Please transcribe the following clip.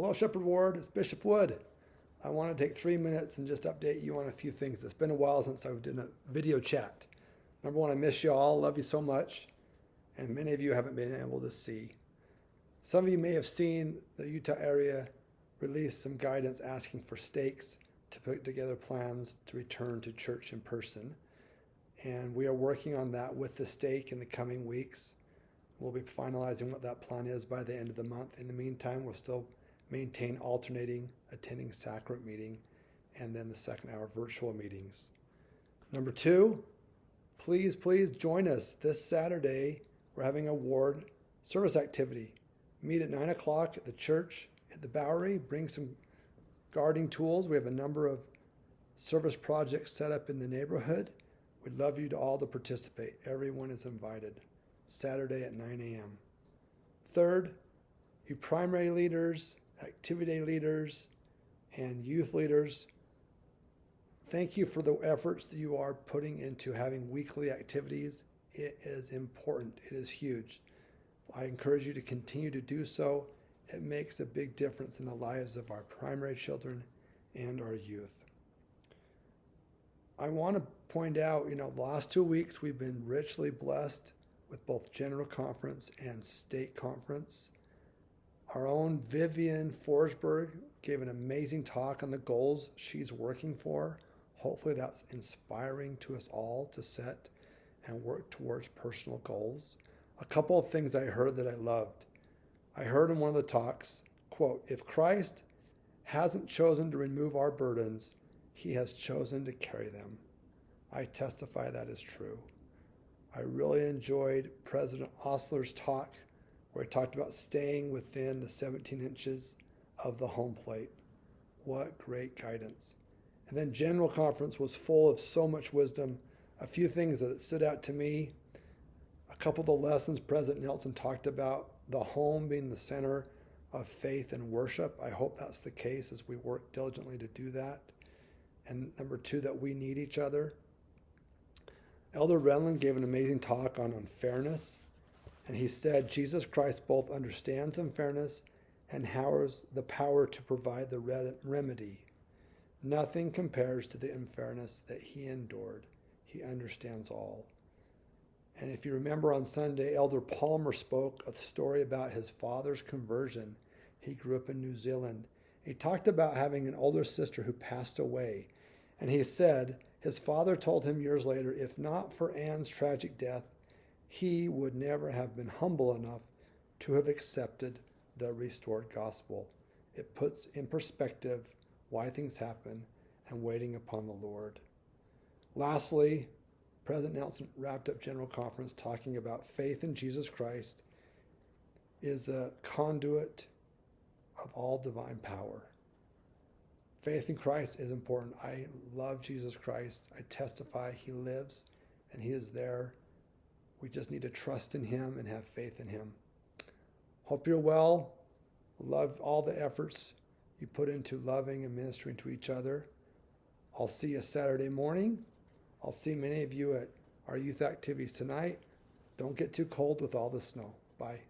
Hello, Shepard Ward. It's Bishop Wood. I want to take 3 minutes and just update you on a few things. It's been a while since I did a video chat. Number one, I miss you all. Love you so much. And many of you haven't been able to see. Some of you may have seen the Utah area release some guidance asking for stakes to put together plans to return to church in person. And we are working on that with the stake in the coming weeks. We'll be finalizing what that plan is by the end of the month. In the meantime, we'll still maintain alternating attending sacrament meeting and then the second hour virtual meetings. Number two, please join us this Saturday. We're having a ward service activity. Meet at 9 o'clock at the church at the Bowery. Bring some gardening tools. We have a number of service projects set up in the neighborhood. We'd love you to all to participate. Everyone is invited. Saturday at 9 a.m. Third, you primary leaders, activity leaders, and youth leaders, thank you for the efforts that you are putting into having weekly activities. It is important. It is huge. I encourage you to continue to do so. It makes a big difference in the lives of our primary children and our youth. I want to point out, the last 2 weeks we've been richly blessed with both General Conference and State Conference. Our own Vivian Forsberg gave an amazing talk on the goals she's working for. Hopefully that's inspiring to us all to set and work towards personal goals. A couple of things I heard that I loved. I heard in one of the talks, quote, "If Christ hasn't chosen to remove our burdens, he has chosen to carry them." I testify that is true. I really enjoyed President Osler's talk where he talked about staying within the 17 inches of the home plate. What great guidance. And then General Conference was full of so much wisdom. A few things that stood out to me. A couple of the lessons President Nelson talked about, the home being the center of faith and worship. I hope that's the case as we work diligently to do that. And number two, that we need each other. Elder Renlund gave an amazing talk on unfairness. And he said, Jesus Christ both understands unfairness and has the power to provide the remedy. Nothing compares to the unfairness that he endured. He understands all. And if you remember on Sunday, Elder Palmer spoke a story about his father's conversion. He grew up in New Zealand. He talked about having an older sister who passed away. And he said his father told him years later, if not for Anne's tragic death, he would never have been humble enough to have accepted the restored gospel. It puts in perspective why things happen and waiting upon the Lord. Lastly, President Nelson wrapped up General Conference talking about faith in Jesus Christ is the conduit of all divine power. Faith in Christ is important. I love Jesus Christ. I testify he lives and he is there. We just need to trust in him and have faith in him. Hope you're well. Love all the efforts you put into loving and ministering to each other. I'll see you Saturday morning. I'll see many of you at our youth activities tonight. Don't get too cold with all the snow. Bye.